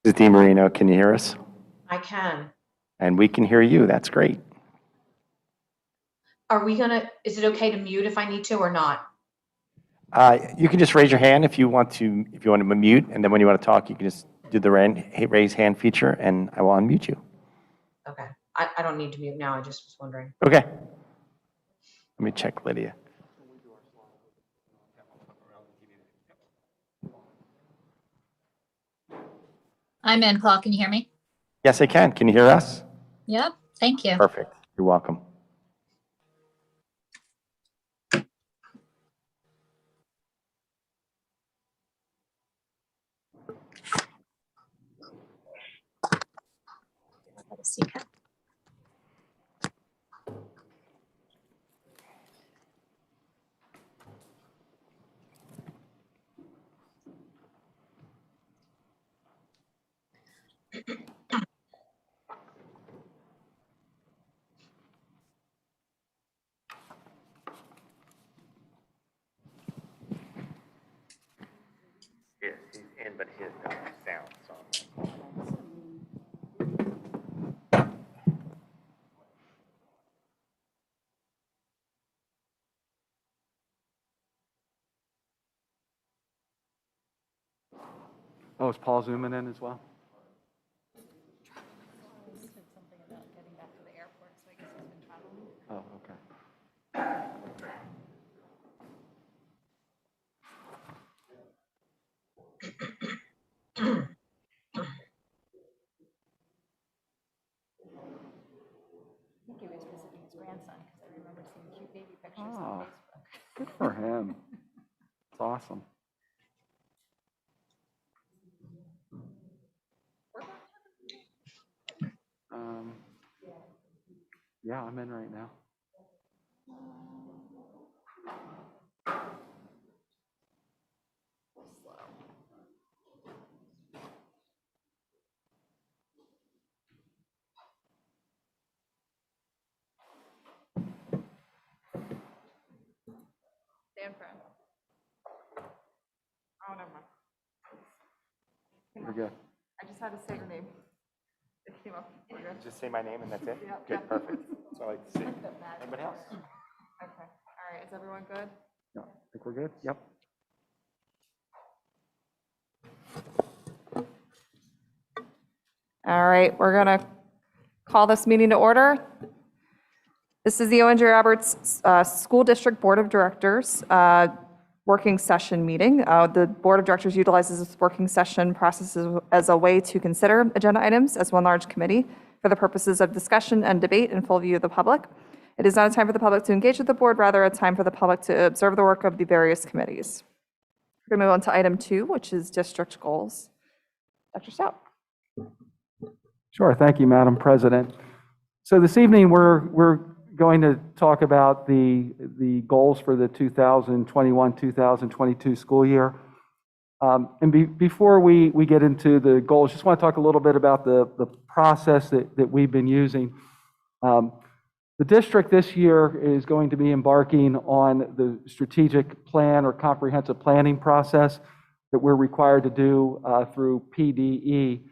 This is DiMarino. Can you hear us? I can. And we can hear you. That's great. Is it okay to mute if I need to or not? You can just raise your hand if you want to mute, and then when you want to talk, you can just do the raise hand feature, and I will unmute you. Okay. I don't need to mute now. I just was wondering. Okay. Let me check Lydia. I'm in, Paul. Can you hear me? Yes, I can. Can you hear us? Yep. Thank you. Perfect. You're welcome. Have a seat. Yes, he's in, but he has no sound. Oh, is Paul zooming in as well? Oh, okay. I think he was visiting his grandson because I remember seeing cute baby pictures Oh. on Facebook. Good for him. It's awesome. Yeah, I'm in right now. Dan Fran. Oh, never mind. We're good. I just had to say your name. It came up. We're good. Just say my name and that's it? Yep, Good, yep. perfect. That's what I like to see. Anybody else? Okay. All right. Is everyone good? Yeah, I think we're good. Yep. All right. We're going to call this meeting to order. This is the Owen J. Roberts School District Board of Directors working session meeting. The Board of Directors utilizes this working session process as a way to consider agenda items as one large committee for the purposes of discussion and debate in full view of the public. It is not a time for the public to engage with the board, rather a time for the public to observe the work of the various committees. We're going to move on to item 2, which is district goals. Dr. Stout. Sure. Thank you, Madam President. So this evening, we're going to talk about the goals for the 2021-2022 school year. Before we get into the goals, just want to talk a little bit about the process that we've been using. The district this year is going to be embarking on the strategic plan or comprehensive planning process that we're required to do through PDE,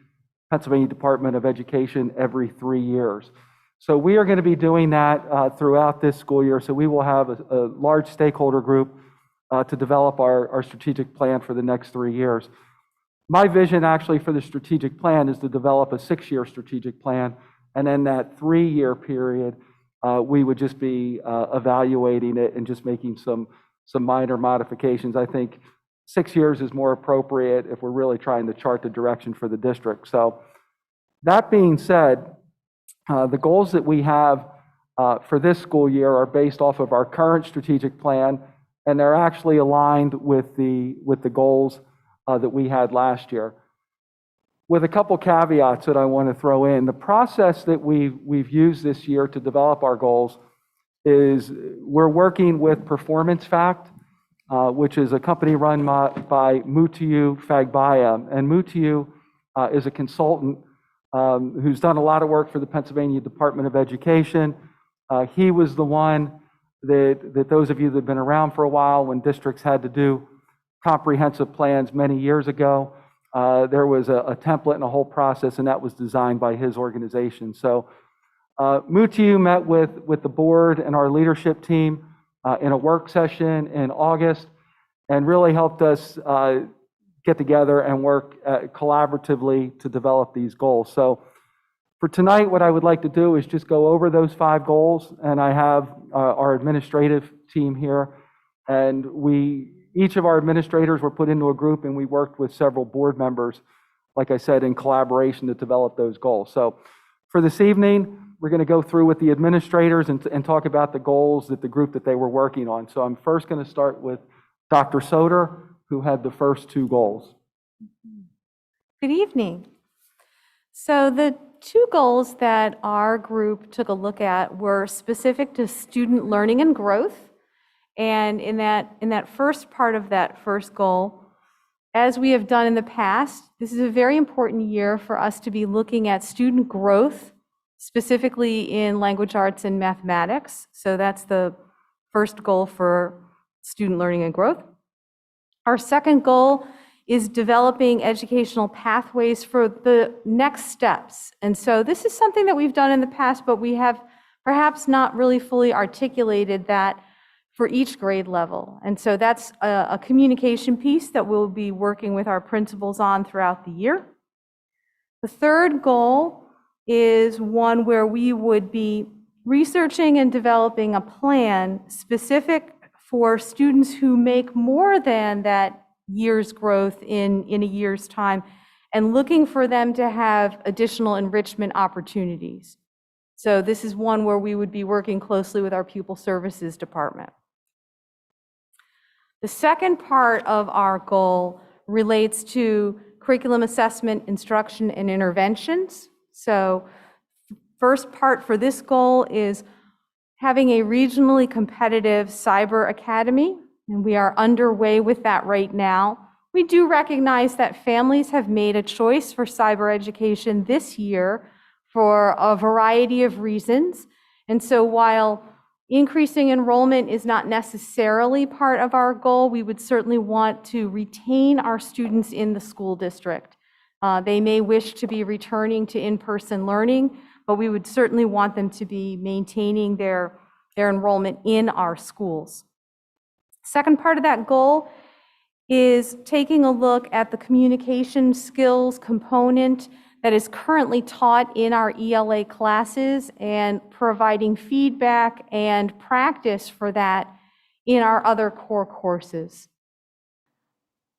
Pennsylvania Department of Education, every 3 years. So we are going to be doing that throughout this school year. So we will have a large stakeholder group to develop our strategic plan for the next 3 years. My vision actually for the strategic plan is to develop a 6-year strategic plan. And in that 3-year period, we would just be evaluating it and just making some minor modifications. I think 6 years is more appropriate if we're really trying to chart the direction for the district. So that being said, the goals that we have for this school year are based off of our current strategic plan, and they're actually aligned with the goals that we had last year. With a couple caveats that I want to throw in, the process that we've used this year to develop our goals is we're working with Performance Fact, which is a company run by Mutiyu Fagbaya. And Mutiyu is a consultant who's done a lot of work for the Pennsylvania Department of Education. He was the one that those of you that have been around for a while, when districts had to do comprehensive plans many years ago, there was a template and a whole process, and that was designed by his organization. So Mutiu met with the board and our leadership team in a work session in August and really helped us get together and work collaboratively to develop these goals. So for tonight, what I would like to do is just go over those 5 goals, and I have our administrative team here, and each of our administrators were put into a group, and we worked with several board members, like I said, in collaboration to develop those goals. So for this evening, we're going to go through with the administrators and talk about the goals that the group that they were working on. So I'm first going to start with Dr. Soder, who had the first 2 goals. Good evening. So the 2 goals that our group took a look at were specific to student learning and growth. And in that first part of that first goal, as we have done in the past, this is a very important year for us to be looking at student growth, specifically in language arts and mathematics. So that's the first goal for student learning and growth. Our second goal is developing educational pathways for the next steps. And so this is something that we've done in the past, but we have perhaps not really fully articulated that for each grade level. And so that's a communication piece that we'll be working with our principals on throughout the year. The third goal is one where we would be researching and developing a plan specific for students who make more than that year's growth in a year's time, and looking for them to have additional enrichment opportunities. So this is one where we would be working closely with our pupil services department. The second part of our goal relates to curriculum assessment, instruction, and interventions. So first part for this goal is having a regionally competitive cyber academy, and we are underway with that right now. We do recognize that families have made a choice for cyber education this year for a variety of reasons. And so while increasing enrollment is not necessarily part of our goal, we would certainly want to retain our students in the school district. They may wish to be returning to in-person learning, but we would certainly want them to be maintaining their enrollment in our schools. Second part of that goal is taking a look at the communication skills component that is currently taught in our ELA classes and providing feedback and practice for that in our other core courses.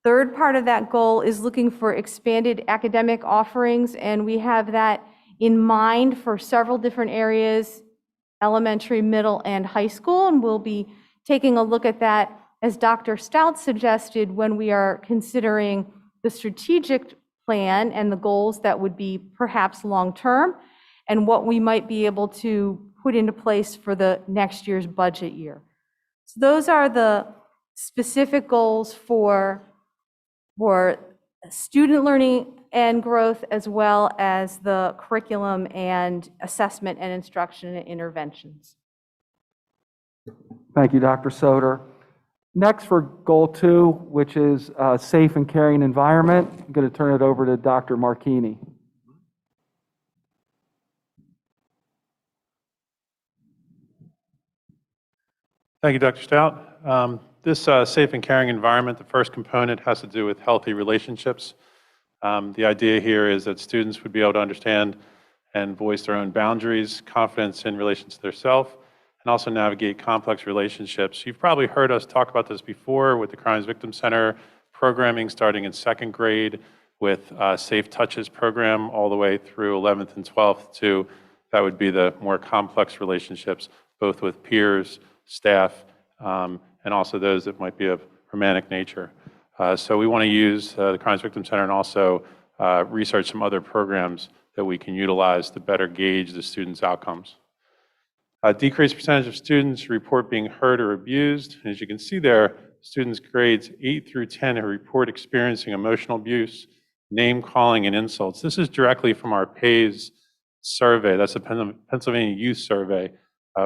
Third part of that goal is looking for expanded academic offerings, and we have that in mind for several different areas, elementary, middle, and high school, and we'll be taking a look at that, as Dr. Stout suggested, when we are considering the strategic plan and the goals that would be perhaps long-term, and what we might be able to put into place for the next year's budget year. So those are the specific goals for student learning and growth, as well as the curriculum and assessment and instruction and interventions. Thank you, Dr. Soder. Next, for goal 2, which is a safe and caring environment, I'm going to turn it over to Dr. Marchini. Thank you, Dr. Stout. This safe and caring environment, the first component has to do with healthy relationships. The idea here is that students would be able to understand and voice their own boundaries, confidence in relation to their self, and also navigate complex relationships. You've probably heard us talk about this before with the Crimes Victim Center programming starting in 2nd grade with Safe Touches program all the way through 11th and 12th to, that would be the more complex relationships, both with peers, staff, and also those that might be of romantic nature. So we want to use the Crimes Victim Center and also research some other programs that we can utilize to better gauge the students' outcomes. A decreased percentage of students report being hurt or abused. As you can see there, students grades 8 through 10 who report experiencing emotional abuse, name calling, and insults. This is directly from our PAYS survey. That's the Pennsylvania Youth Survey.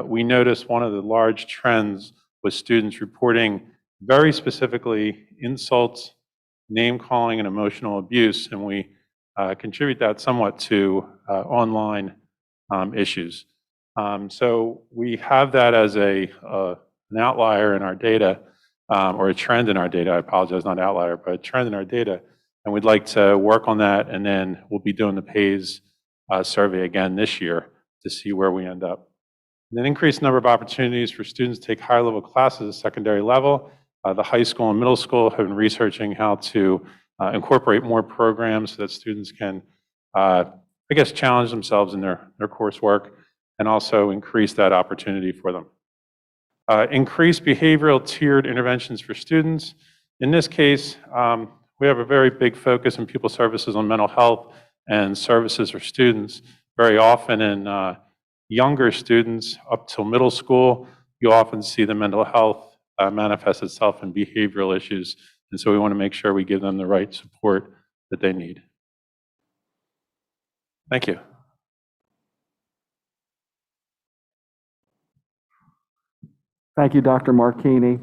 we noticed one of the large trends was students reporting very specifically insults, name calling, and emotional abuse, and we contribute that somewhat to online issues. So we have that as an outlier in our data, or a trend in our data. I apologize, not outlier, but a trend in our data. And we'd like to work on that, and then we'll be doing the PAYS survey again this year to see where we end up. And an increased number of opportunities for students to take higher level classes at secondary level. The high school and middle school have been researching how to incorporate more programs so that students can, challenge themselves in their coursework and also increase that opportunity for them. Increased behavioral tiered interventions for students. In this case, we have a very big focus in pupil services on mental health and services for students. Very often in younger students up till middle school, you often see the mental health manifest itself in behavioral issues. And so we want to make sure we give them the right support that they need. Thank you. Thank you, Dr. Marchini.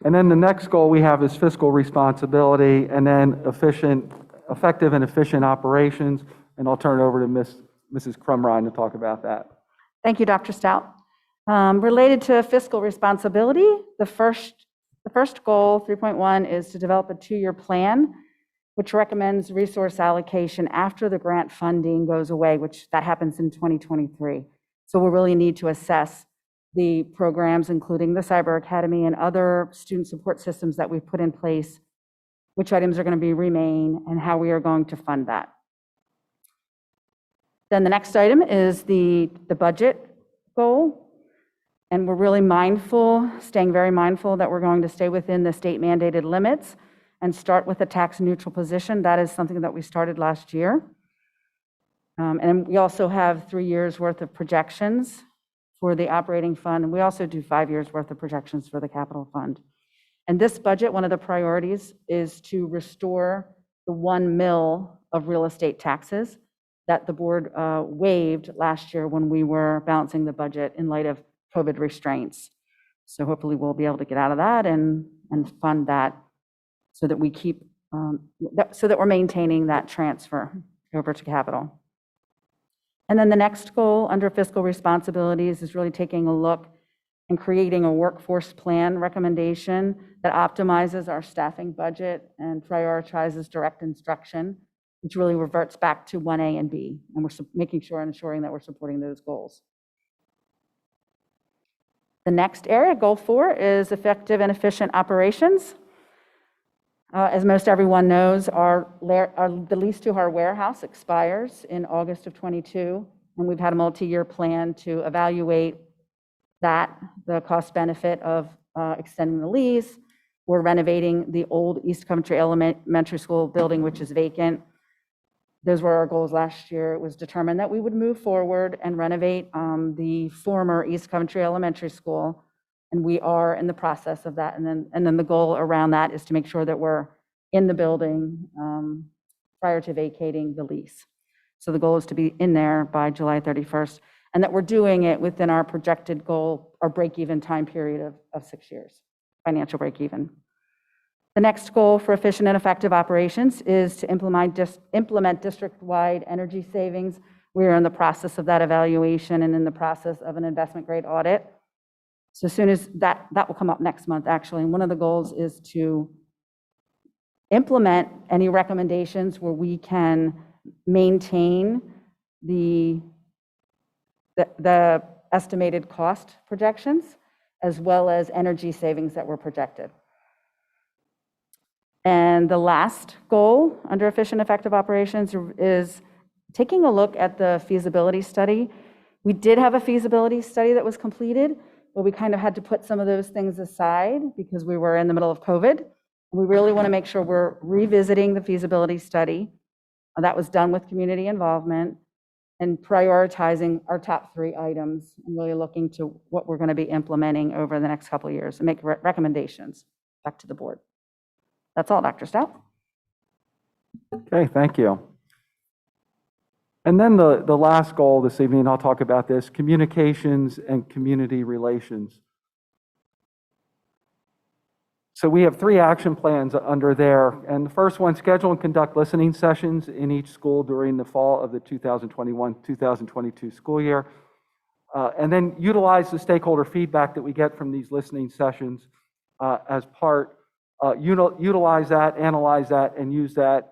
And then the next goal we have is fiscal responsibility, and then effective and efficient operations. And I'll turn it over to Mrs. Crumrine to talk about that. Thank you, Dr. Stout. Related to fiscal responsibility, the first goal, 3.1, is to develop a 2-year plan, which recommends resource allocation after the grant funding goes away, which that happens in 2023. So we'll really need to assess the programs, including the Cyber Academy and other student support systems that we've put in place, which items are going to remain, and how we are going to fund that. Then the next item is the budget goal. And we're really staying very mindful that we're going to stay within the state mandated limits and start with a tax neutral position. That is something that we started last year. And we also have 3 years worth of projections for the operating fund. And we also do 5 years worth of projections for the capital fund. And this budget, one of the priorities is to restore the 1 mil of real estate taxes that the board waived last year when we were balancing the budget in light of COVID restraints. So hopefully we'll be able to get out of that and fund that so that we keep, so that we're maintaining that transfer over to capital. And then the next goal under fiscal responsibilities is really taking a look and creating a workforce plan recommendation that optimizes our staffing budget and prioritizes direct instruction, which really reverts back to 1A and B. And we're making sure and ensuring that we're supporting those goals. The next area, goal 4, is effective and efficient operations. As most everyone knows, the lease to our warehouse expires in August of 22, and we've had a multi-year plan to evaluate that, the cost benefit of extending the lease. We're renovating the old East Coventry Elementary School building, which is vacant. Those were our goals last year. It was determined that we would move forward and renovate the former East Coventry Elementary School, and we are in the process of that. And then the goal around that is to make sure that we're in the building prior to vacating the lease. So the goal is to be in there by July 31st, and that we're doing it within our projected goal, our break-even time period of 6 years, financial break-even. The next goal for efficient and effective operations is to implement district-wide energy savings. We are in the process of that evaluation and in the process of an investment-grade audit. So as soon as that will come up next month, actually. And one of the goals is to implement any recommendations where we can maintain the estimated cost projections, as well as energy savings that were projected. And the last goal under efficient effective operations is taking a look at the feasibility study. We did have a feasibility study that was completed, but we kind of had to put some of those things aside because we were in the middle of COVID. We really want to make sure we're revisiting the feasibility study. That was done with community involvement and prioritizing our top 3 items and really looking to what we're going to be implementing over the next couple of years and make recommendations back to the board. That's all, Dr. Stout. Okay, thank you. And then the last goal this evening, I'll talk about this, communications and community relations. So we have 3 action plans under there. And the first one, schedule and conduct listening sessions in each school during the fall of the 2021-2022 school year. And then utilize the stakeholder feedback that we get from these listening sessions as part, utilize that, analyze that, and use that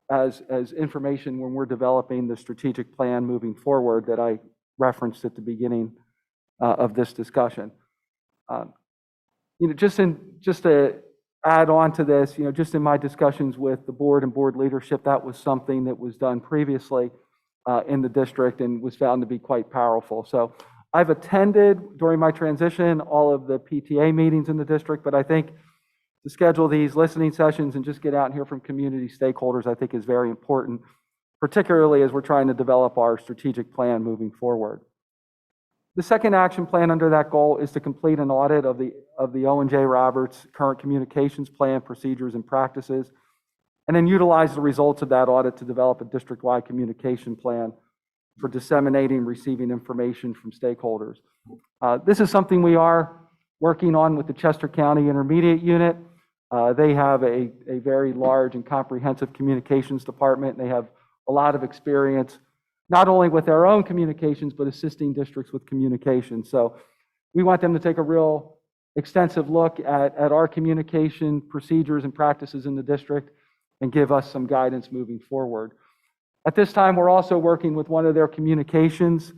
as information when we're developing the strategic plan moving forward that I referenced at the beginning of this discussion. Just to add on to this, just in my discussions with the board and board leadership, that was something that was done previously in the district and was found to be quite powerful. So I've attended during my transition all of the PTA meetings in the district, but I think to schedule these listening sessions and just get out and hear from community stakeholders, I think is very important, particularly as we're trying to develop our strategic plan moving forward. The second action plan under that goal is to complete an audit of the Owen J. Roberts current communications plan, procedures, and practices, and then utilize the results of that audit to develop a district-wide communication plan for disseminating and receiving information from stakeholders. This is something we are working on with the Chester County Intermediate Unit. They have a very large and comprehensive communications department. They have a lot of experience, not only with their own communications, but assisting districts with communications. So we want them to take a real extensive look at our communication procedures and practices in the district and give us some guidance moving forward. At this time, we're also working with one of their communications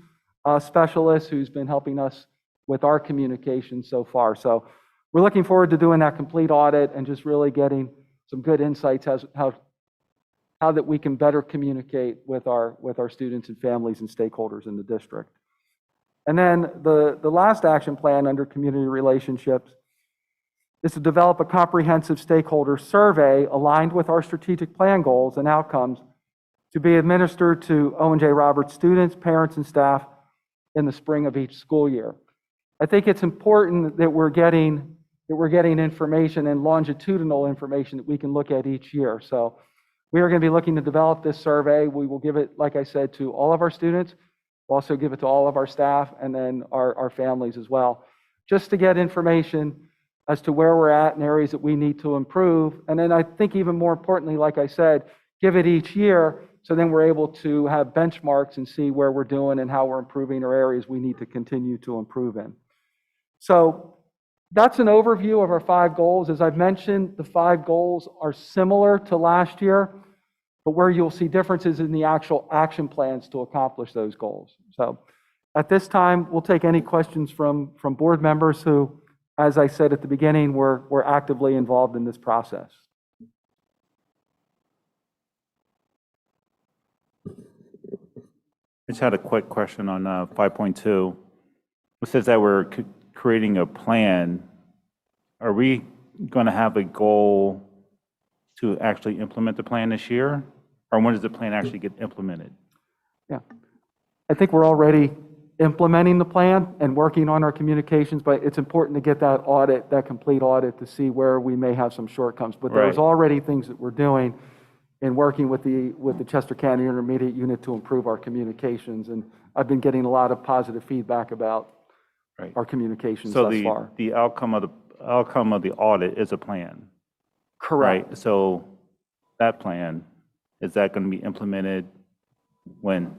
specialists who's been helping us with our communications so far. So we're looking forward to doing that complete audit and just really getting some good insights as how that we can better communicate with our students and families and stakeholders in the district. And then the last action plan under community relationships is to develop a comprehensive stakeholder survey aligned with our strategic plan goals and outcomes to be administered to Owen J. Roberts students, parents, and staff in the spring of each school year. I think it's important that we're getting information and longitudinal information that we can look at each year. So we are going to be looking to develop this survey. We will give it, like I said, to all of our students. We'll also give it to all of our staff and then our families as well, just to get information as to where we're at and areas that we need to improve. And then I think even more importantly, like I said, give it each year so then we're able to have benchmarks and see where we're doing and how we're improving or areas we need to continue to improve in. So that's an overview of our 5 goals. As I've mentioned, the 5 goals are similar to last year, but where you'll see differences in the actual action plans to accomplish those goals. So at this time, we'll take any questions from board members who, as I said at the beginning, were actively involved in this process. I just had a quick question on 5.2. It says that we're creating a plan. Are we going to have a goal to actually implement the plan this year? Or when does the plan actually get implemented? Yeah, I think we're already implementing the plan and working on our communications, but it's important to get that audit, that complete audit, to see where we may have some shortcomings. But there's Right. already things that we're doing in working with the Chester County Intermediate Unit to improve our communications. And I've been getting a lot of positive feedback about Right. our communications So thus far. the outcome of the audit is a plan, Correct. right? So that plan, is that going to be implemented when?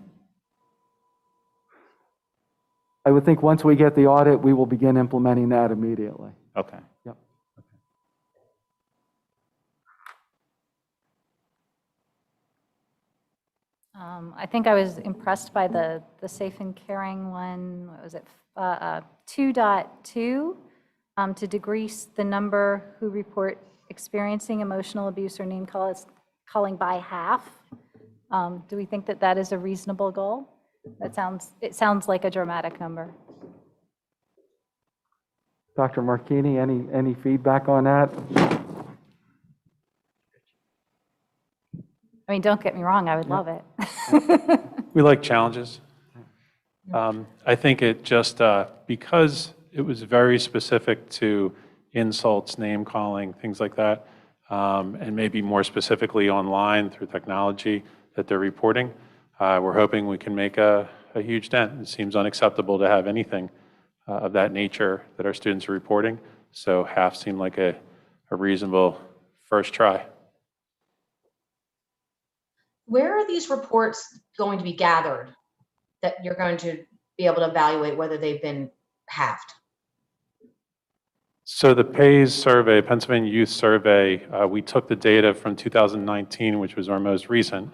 I would think once we get the audit, we will begin implementing that immediately. Okay. Yep. I think I was impressed by the safe and caring one. What was it? 2.2, to decrease the number who report experiencing emotional abuse or name calling by half. Do we think that that is a reasonable goal? It sounds like a dramatic number. Dr. Marchini, any feedback on that? I mean, don't get me wrong, I would love it. We like challenges. I think it just, because it was very specific to insults, name calling, things like that, and maybe more specifically online through technology that they're reporting, we're hoping we can make a huge dent. It seems unacceptable to have anything of that nature that our students are reporting. So half seemed like a reasonable first try. Where are these reports going to be gathered that you're going to be able to evaluate whether they've been halved? So the PAYS survey, Pennsylvania Youth Survey, we took the data from 2019, which was our most recent.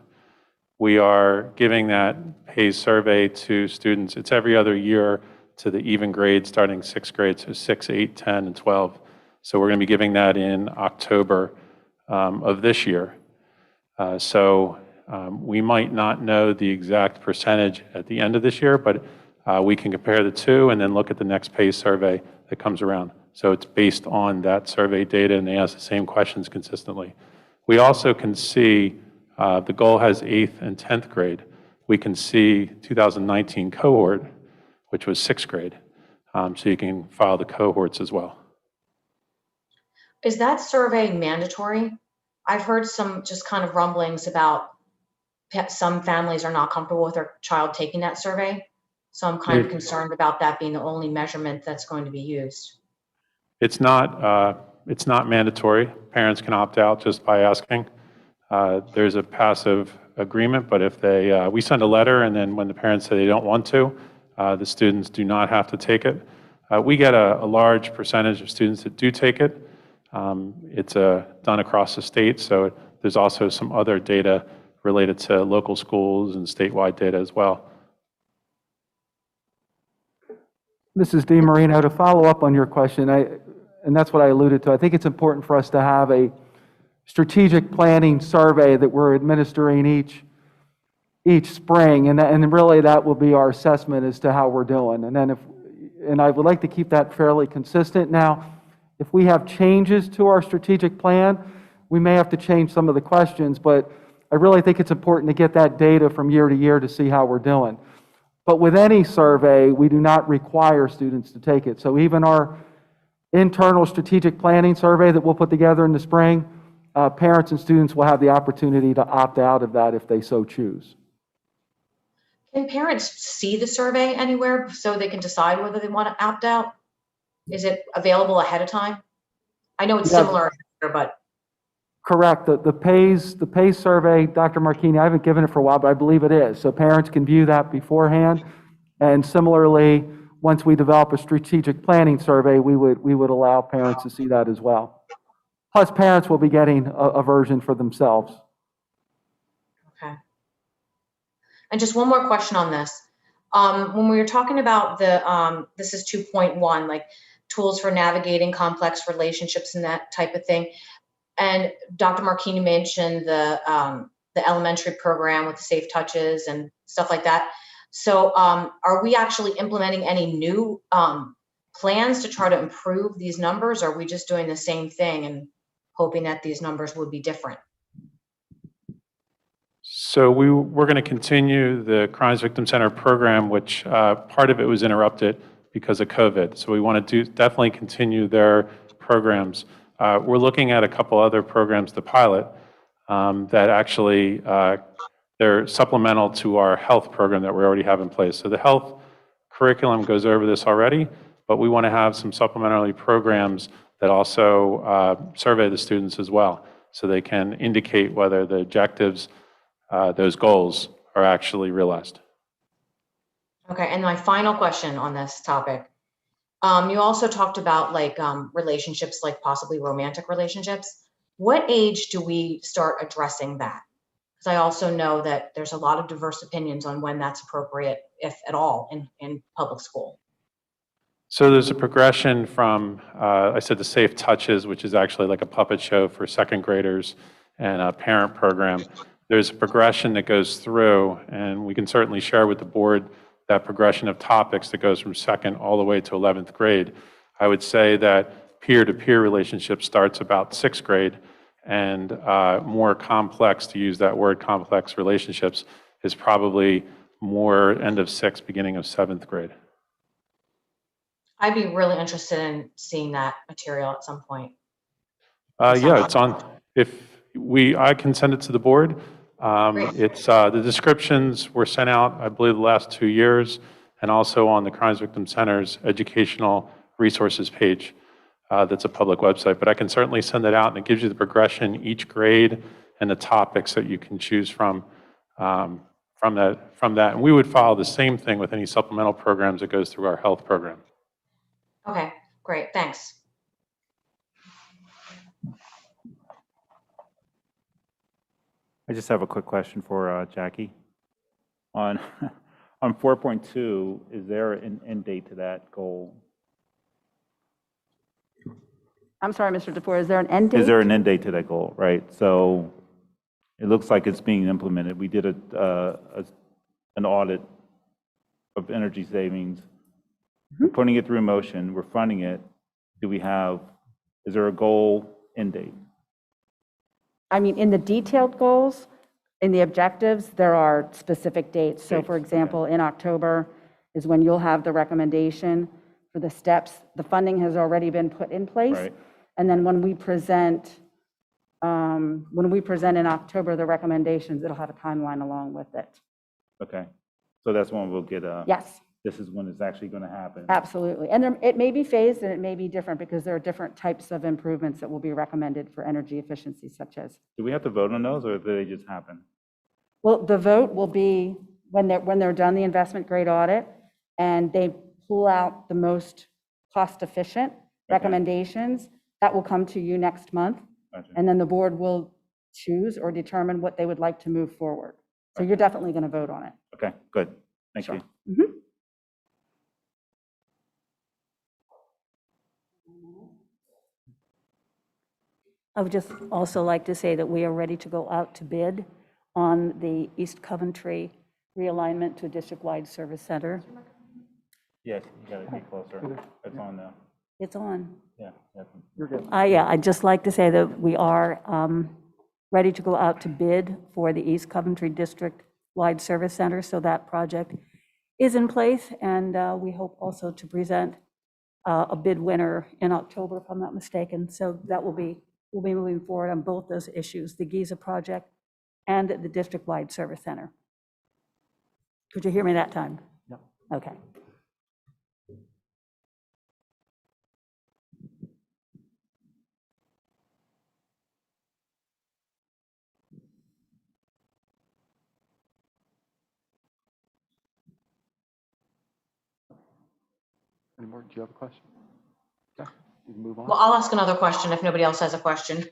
We are giving that PAYS survey to students. It's every other year to the even grade, starting 6th grade, so 6, 8, 10, and 12. So we're going to be giving that in October of this year. We might not know the exact percentage at the end of this year, but we can compare the two and then look at the next PAYS survey that comes around. So it's based on that survey data, and they ask the same questions consistently. We also can see the goal has 8th and 10th grade. We can see 2019 cohort, which was 6th grade. So you can file the cohorts as well. Is that survey mandatory? I've heard some just kind of rumblings about some families are not comfortable with their child taking that survey. So I'm kind of concerned about that being the only measurement that's going to be used. It's not mandatory. Parents can opt out just by asking. There's a passive agreement, but if we send a letter, and then when the parents say they don't want to, the students do not have to take it. We get a large percentage of students that do take it. It's done across the state, so there's also some other data related to local schools and statewide data as well. Mrs. DiMarino, to follow up on your question, and that's what I alluded to, I think it's important for us to have a strategic planning survey that we're administering each spring, and really that will be our assessment as to how we're doing. And I would like to keep that fairly consistent. Now, if we have changes to our strategic plan, we may have to change some of the questions, but I really think it's important to get that data from year to year to see how we're doing. But with any survey, we do not require students to take it. So even our internal strategic planning survey that we'll put together in the spring, parents and students will have the opportunity to opt out of that if they so choose. Can parents see the survey anywhere so they can decide whether they want to opt out? Is it available ahead of time? I know it's Yeah. similar, but Correct. The PAYS survey, Dr. Marchini, I haven't given it for a while, but I believe it is. So parents can view that beforehand. And similarly, once we develop a strategic planning survey, we would allow parents to see that as well. Plus, parents will be getting a version for themselves. okay. And just one more question on this. When we were talking about this is 2.1, like tools for navigating complex relationships and that type of thing. And Dr. Marchini mentioned the elementary program with the Safe Touches and stuff like that. So are we actually implementing any new plans to try to improve these numbers? Or are we just doing the same thing and hoping that these numbers would be different? So we're going to continue the Crimes Victim Center program, which part of it was interrupted because of COVID. So we want to definitely continue their programs. We're looking at a couple other programs to pilot that actually they're supplemental to our health program that we already have in place. So the health curriculum goes over this already, but we want to have some supplementary programs that also survey the students as well, so they can indicate whether the objectives, those goals, are actually realized. Okay, and my final question on this topic. You also talked about like relationships, like possibly romantic relationships. What age do we start addressing that? Because I also know that there's a lot of diverse opinions on when that's appropriate, if at all, in public school. So there's a progression from, I said the Safe Touches, which is actually like a puppet show for second graders, and a parent program. There's a progression that goes through, and we can certainly share with the board that progression of topics that goes from second all the way to 11th grade. I would say that peer-to-peer relationship starts about 6th grade, and more complex, to use that word, complex relationships, is probably more end of 6th, beginning of 7th grade. I'd be really interested in seeing that material at some point. Yeah, it's on. I can send it to the board. It's, the descriptions were sent out, I believe, the last 2 years, and also on the Crimes Victim Center's educational resources page. That's a public website, but I can certainly send it out, and it gives you the progression, each grade, and the topics that you can choose from that. And we would follow the same thing with any supplemental programs that goes through our health program. Okay, great, thanks. I just have a quick question for Jackie. On 4.2, is there an end date to that goal? I'm sorry, Mr. DeFore, is there an end date? Is there an end date to that goal, right? So it looks like it's being implemented. We did an audit of energy savings. We're putting it through motion, we're funding it. Is there a goal end date? I mean, in the detailed goals, in the objectives, there are specific dates. So for example, in October is when you'll have the recommendation for the steps. The funding has already been put in place. Right. And then when we present in October the recommendations, it'll have a timeline along with it. Okay, so that's when we'll get Yes, this is when it's actually going to happen. absolutely. And it may be phased and it may be different because there are different types of improvements that will be recommended for energy efficiency, such as, Do we have to vote on those, or do they just happen? well, the vote will be when they're done the investment grade audit and they pull out the most cost-efficient recommendations. That will come to you next month. Gotcha. And then the board will choose or determine what they would like to move forward. So you're definitely going to vote on it. Okay, good. Thank you. Mhm. I would just also like to say that we are ready to go out to bid on the East Coventry realignment to a district-wide service center. Yes, you got to be closer. It's on now. It's on. Yeah. You're good. Yeah, I'd just like to say that we are ready to go out to bid for the East Coventry district-wide service center, so that project is in place, and we hope also to present a bid winner in October, if I'm not mistaken. So that we'll be moving forward on both those issues, the Giza project and the district-wide service center. Could you hear me that time? Yep. Okay. Any more? Do you have a question? Yeah, you can move on. Well, I'll ask another question if nobody else has a question.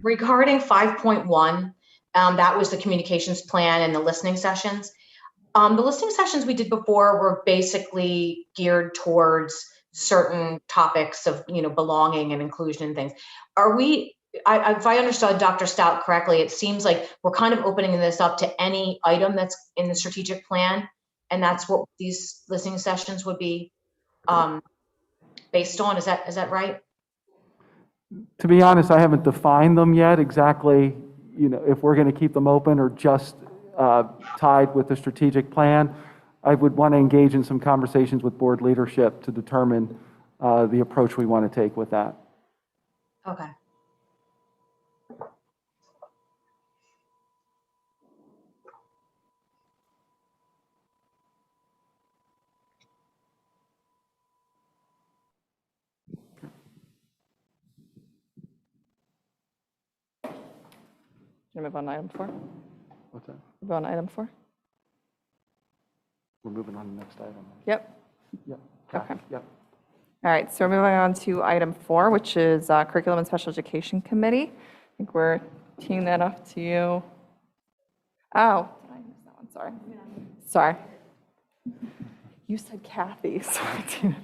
Regarding 5.1, that was the communications plan and the listening sessions. The listening sessions we did before were basically geared towards certain topics of, belonging and inclusion and things. If I understood Dr. Stout correctly, it seems like we're kind of opening this up to any item that's in the strategic plan, and that's what these listening sessions would be based on. Is that right? To be honest, I haven't defined them yet exactly, if we're going to keep them open or just tied with the strategic plan. I would want to engage in some conversations with board leadership to determine the approach we want to take with that. Okay. Can we move on to item 4? What's that? Move on to item 4? We're moving on to the next item. Yep. Yep. Kathy, Okay. Yep. All right, so we're moving on to item 4, which is Curriculum and Special Education Committee. I think we're teeing that up to you. Oh, did I miss that one? Sorry. Sorry. You said Kathy. Sorry.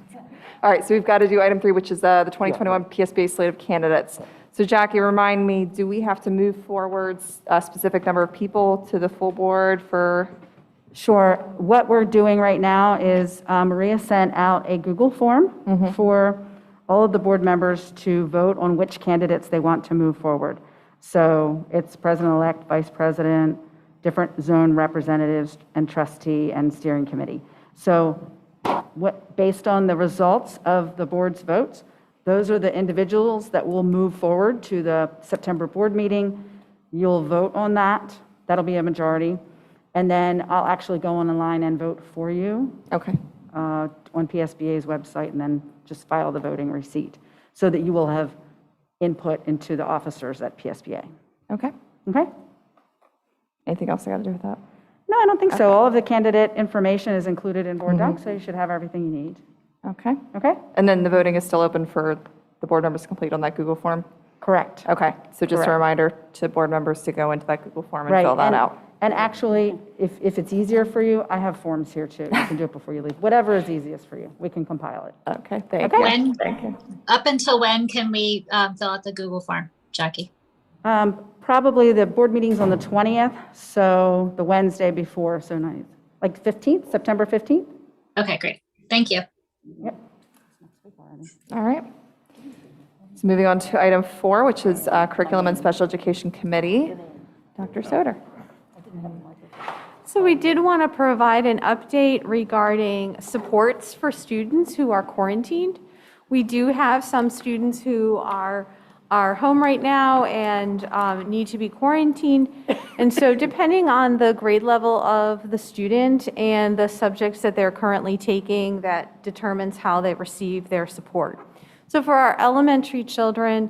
All right, so we've got to do item 3, which is the 2021 PSBA slate of candidates. So Jackie, remind me, do we have to move forward a specific number of people to the full board for? Sure. What we're doing right now is Maria sent out a Google form for all of the board members to vote on which candidates they want to move forward. So it's president-elect, vice president, different zone representatives, and trustee and steering committee. So based on the results of the board's votes, those are the individuals that will move forward to the September board meeting You'll vote on that. That'll be a majority. And then I'll actually go online and vote for you Okay. on PSBA's website, and then just file the voting receipt so that you will have input into the officers at PSBA. Okay. Okay? Anything else I got to do with that? No, I don't think so. All of the candidate information is included in board docs, so you should have everything you need. Okay. Okay? And then the voting is still open for the board members to complete on that Google form? Correct. Okay, so just a Correct. reminder to board members to go into that Google form and Right. fill that out. And actually, if it's easier for you, I have forms here too. You can do it before you leave. Whatever is easiest for you, we can compile it. Okay, thank Okay. you. When, Thank you. up until when can we fill out the Google form, Jackie? Probably the board meeting's on the 20th, so the Wednesday before, so nice. Like 15th, September 15th? Okay, great. Thank you. Yep. All right. So moving on to item 4, which is Curriculum and Special Education Committee. Dr. Soder. So we did want to provide an update regarding supports for students who are quarantined. We do have some students who are home right now and need to be quarantined. And so depending on the grade level of the student and the subjects that they're currently taking, that determines how they receive their support. So for our elementary children,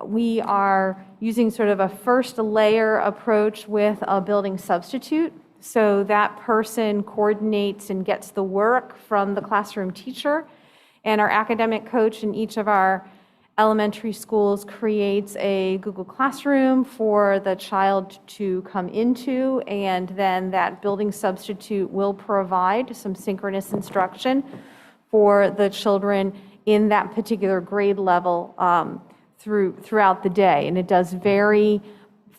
we are using sort of a first layer approach with a building substitute. So that person coordinates and gets the work from the classroom teacher, and our academic coach in each of our elementary schools creates a Google Classroom for the child to come into, and then that building substitute will provide some synchronous instruction for the children in that particular grade level throughout the day. And it does vary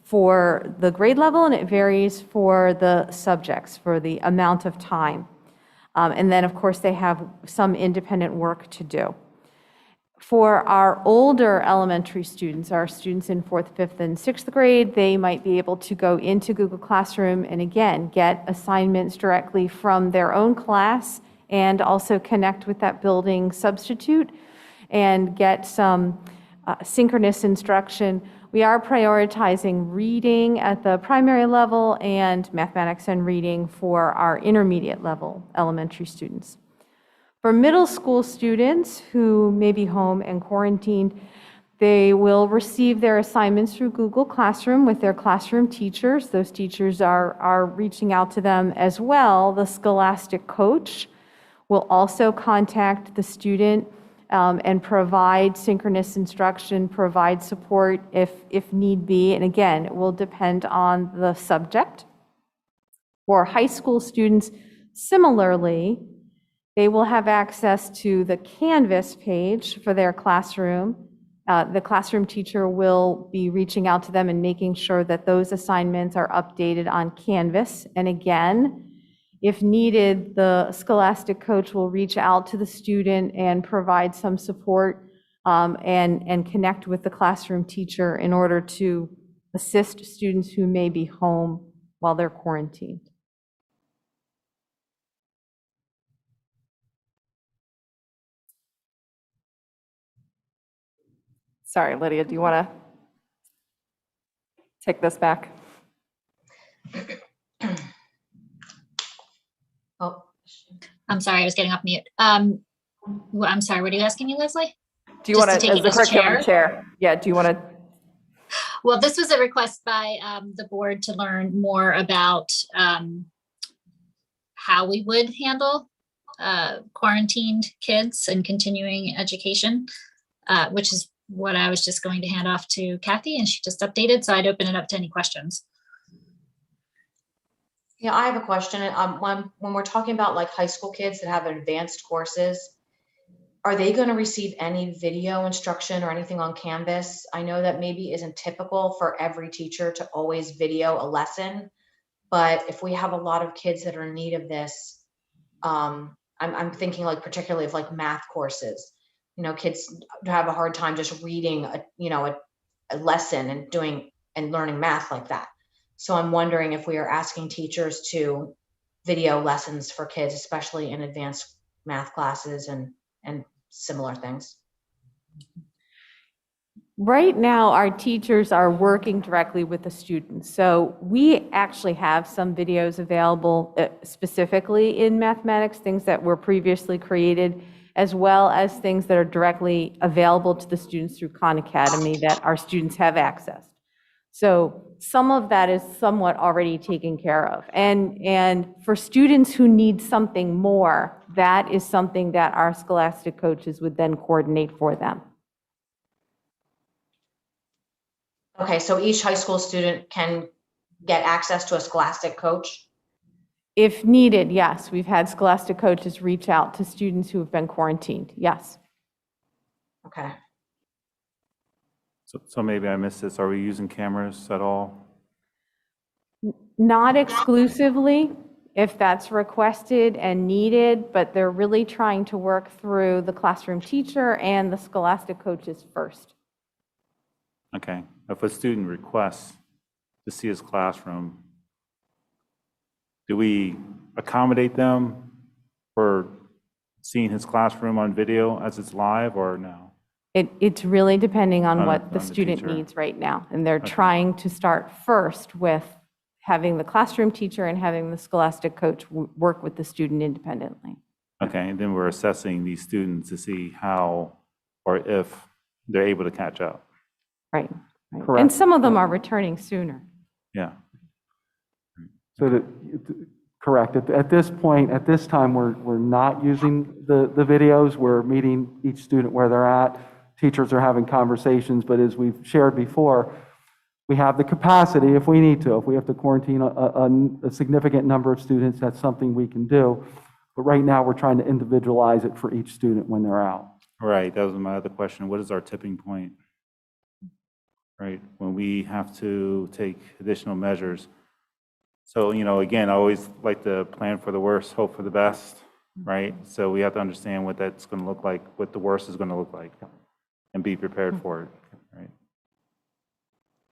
for the grade level, and it varies for the subjects, for the amount of time. And then, of course, they have some independent work to do. For our older elementary students, our students in 4th, 5th, and 6th grade, they might be able to go into Google Classroom and again, get assignments directly from their own class and also connect with that building substitute and get some synchronous instruction. We are prioritizing reading at the primary level and mathematics and reading for our intermediate level elementary students. For middle school students who may be home and quarantined, they will receive their assignments through Google Classroom with their classroom teachers. Those teachers are reaching out to them as well. The Scholastic coach will also contact the student and provide synchronous instruction, provide support if need be. And again, it will depend on the subject. For high school students, similarly, they will have access to the Canvas page for their classroom. The classroom teacher will be reaching out to them and making sure that those assignments are updated on Canvas. And again, if needed, the Scholastic coach will reach out to the student and provide some support and connect with the classroom teacher in order to assist students who may be home while they're quarantined. Sorry, Lydia, do you want to take this back? Oh, I'm sorry, I was getting off mute. I'm sorry, what are you asking me, Leslie? Do you Just want to to, take as it the as curriculum chair? Yeah, do you want to? Well, this was a request by the board to learn more about how we would handle quarantined kids and continuing education, which is what I was just going to hand off to Kathy, and she just updated, so I'd open it up to any questions. Yeah, I have a question. When we're talking about like high school kids that have advanced courses, are they going to receive any video instruction or anything on Canvas? I know that maybe isn't typical for every teacher to always video a lesson, but if we have a lot of kids that are in need of this, I'm thinking like particularly of like math courses. You know, kids have a hard time just reading a lesson and doing and learning math like that. So I'm wondering if we are asking teachers to video lessons for kids, especially in advanced math classes and similar things. Right now, our teachers are working directly with the students. So we actually have some videos available specifically in mathematics, things that were previously created, as well as things that are directly available to the students through Khan Academy that our students have accessed. So some of that is somewhat already taken care of. And for students who need something more, that is something that our Scholastic coaches would then coordinate for them. Okay, so each high school student can get access to a Scholastic coach? If needed, yes. We've had Scholastic coaches reach out to students who have been quarantined, yes. Okay. So maybe I missed this. Are we using cameras at all? Not exclusively, if that's requested and needed, but they're really trying to work through the classroom teacher and the Scholastic coaches first. Okay. If a student requests to see his classroom, do we accommodate them for seeing his classroom on video as it's live, or no? It's really depending on On what the the student teacher. needs right now. And they're trying to start first with having the classroom teacher and having the Scholastic coach work with the student independently. Okay, and then we're assessing these students to see how or if they're able to catch up. Right. Right. Correct. And some of them are returning sooner. Yeah. So correct. At this point, at this time, we're not using the videos. We're meeting each student where they're at. Teachers are having conversations, but as we've shared before, we have the capacity if we need to. If we have to quarantine a significant number of students, that's something we can do. But right now, we're trying to individualize it for each student when they're out. Right, that was my other question. What is our tipping point? Right, when we have to take additional measures. So, again, I always like to plan for the worst, hope for the best, right? So we have to understand what that's going to look like, what the worst is going to look like, and be prepared for it, right?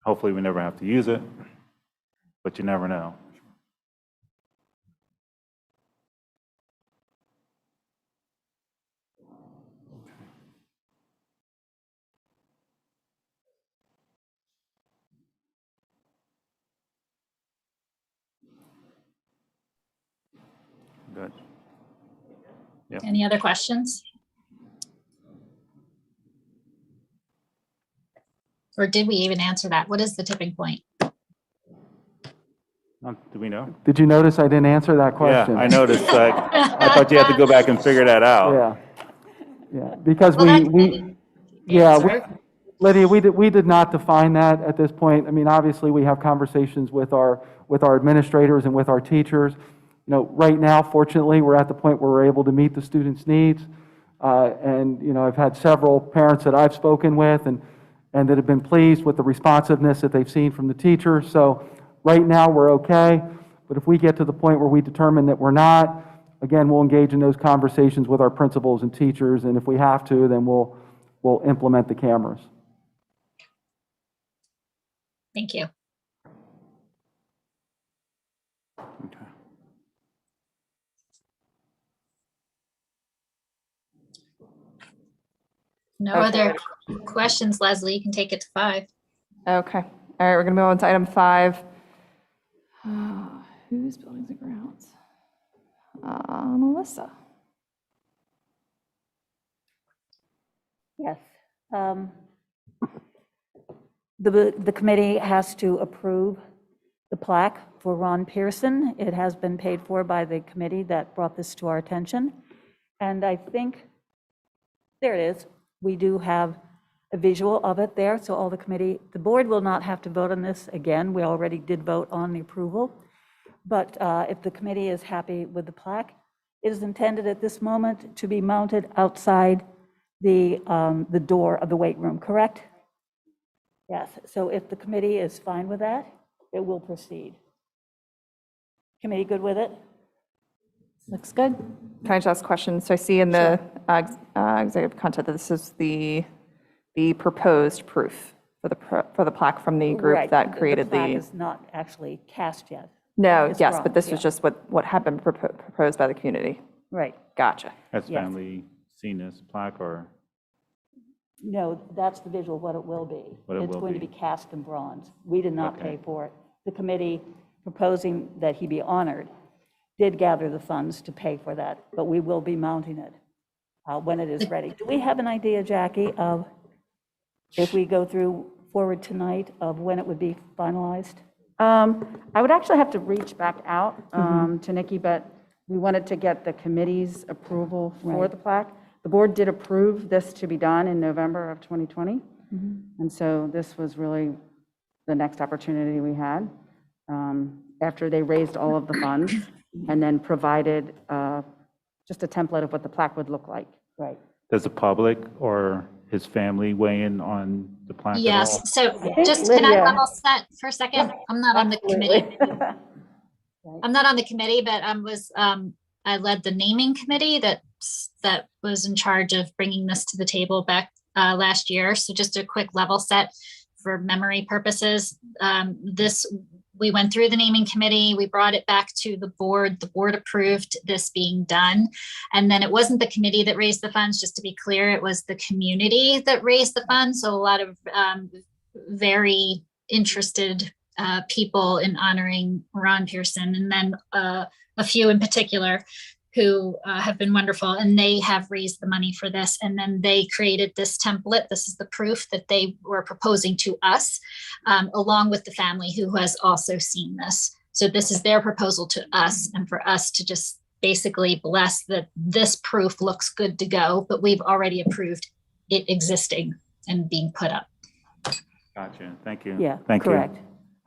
Hopefully, we never have to use it, but you never know. Good. Any other questions? Or did we even answer that? What is the tipping point? Do we know? Did you notice I didn't answer that question? Yeah, I noticed. I thought you had to go back and figure that out. Yeah, because Well, that's we, Lydia, we did not define that at this point. I mean, obviously, we have conversations with our administrators and with our teachers. Right now, fortunately, we're at the point where we're able to meet the students' needs. And, I've had several parents that I've spoken with and that have been pleased with the responsiveness that they've seen from the teachers. So right now, we're okay. But if we get to the point where we determine that we're not, again, we'll engage in those conversations with our principals and teachers. And if we have to, then we'll implement the cameras. Thank you. Okay. No other questions, Leslie. You can take it to 5. Okay, all right, we're gonna move on to item 5. Who's buildings and grounds? Melissa. Yes. The committee has to approve the plaque for Ron Pearson. It has been paid for by the committee that brought this to our attention. And I think, there it is. We do have a visual of it there, so all the board will not have to vote on this again. We already did vote on the approval. But if the committee is happy with the plaque, it is intended at this moment to be mounted outside the door of the weight room, correct? Yes, so if the committee is fine with that, it will proceed. Committee good with it? Looks good. Can I just ask a question? So I see in the executive content that this is the proposed proof for the plaque from the group Right, that created The plaque the. is not actually cast yet. No, It's yes, wrong, but this was yeah. just what had been proposed by the community. Right. Gotcha. Has Yes. family seen this plaque or? No, that's the visual, what it will be. What it It's will going to be. be cast in bronze. We did not pay Okay. for it. The committee proposing that he be honored did gather the funds to pay for that, but we will be mounting it when it is ready. Do we have an idea, Jackie, of if we go through forward tonight, of when it would be finalized? I would actually have to reach back out to Nikki, but we wanted to get the committee's approval for Right. the plaque. The board did approve this to be done in November of 2020. And so this was really the next opportunity we had after they raised all of the funds and then provided just a template of what the plaque would look like. Right. Does the public or his family weigh in on the plaque at all? Yes, so think just, can I Lydia- level set for a second? I'm not on the committee. I'm not on the committee, but I led the naming committee that was in charge of bringing this to the table back last year. So just a quick level set for memory purposes. We went through the naming committee, we brought it back to the board approved this being done. And then it wasn't the committee that raised the funds, just to be clear, it was the community that raised the funds. So a lot of very interested people in honoring Ron Pearson, and then a few in particular who have been wonderful, and they have raised the money for this. And then they created this template. This is the proof that they were proposing to us, along with the family who has also seen this. So this is their proposal to us, and for us to just basically bless that this proof looks good to go, but we've already approved it existing and being put up. Gotcha, thank you. Yeah, Thank you. correct.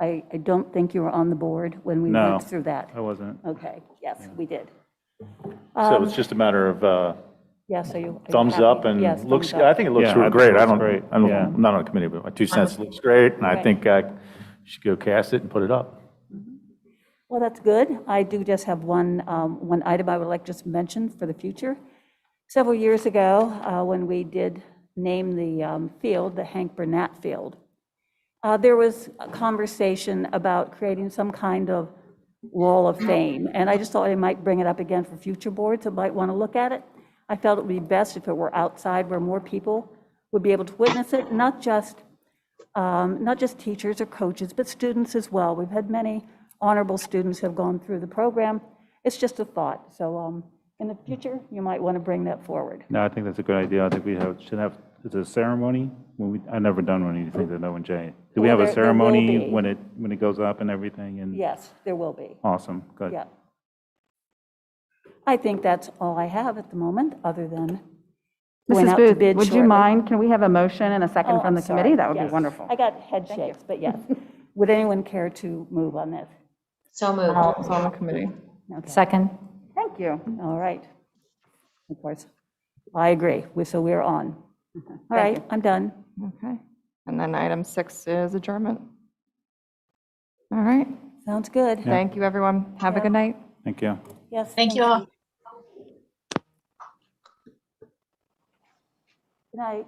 I don't think you were on the board when we No. went through that. I wasn't. Okay, yes, we did. So it's just a matter of Yes, are you? thumbs happy? up and Yes, looks, thumbs up. I think it looks Yeah, I real think great. it I looks don't, great, I don't, yeah. I'm not on the committee, but my 2 cents looks great, and I Right. think you should go cast it and put it up. Well, that's good. I do just have one item I would like just to mention for the future. Several years ago, when we did name the field, the Hank Burnett Field, there was a conversation about creating some kind of wall of fame. And I just thought I might bring it up again for future boards that might want to look at it. I felt it would be best if it were outside where more people would be able to witness it, not just teachers or coaches, but students as well. We've had many honorable students who have gone through the program. It's just a thought. So in the future, you might want to bring that forward. No, I think that's a good idea. I think we should have, is it a ceremony? I've never done one of these things, I know, in Jay. Do we Well, have a there will ceremony be. when it goes up and everything? And Yes, there will be. Awesome, good. Yeah. I think that's all I have at the moment, other than going Mrs. out to Booth, bid would you shortly. mind, can we have a motion and a second Oh, from I'm the committee? sorry. That would be Yes. wonderful. I got head shakes, but yes. Would anyone care to move on this? So moved. It's on the committee. Okay. Second. Thank you. All right. Of course. I agree. So we're on. All right, I'm done. Okay. And then item 6 is adjournment. All right. Sounds good. Thank you, everyone. Have a Yeah. good night. Thank you. Yes. Thank you all. Good night.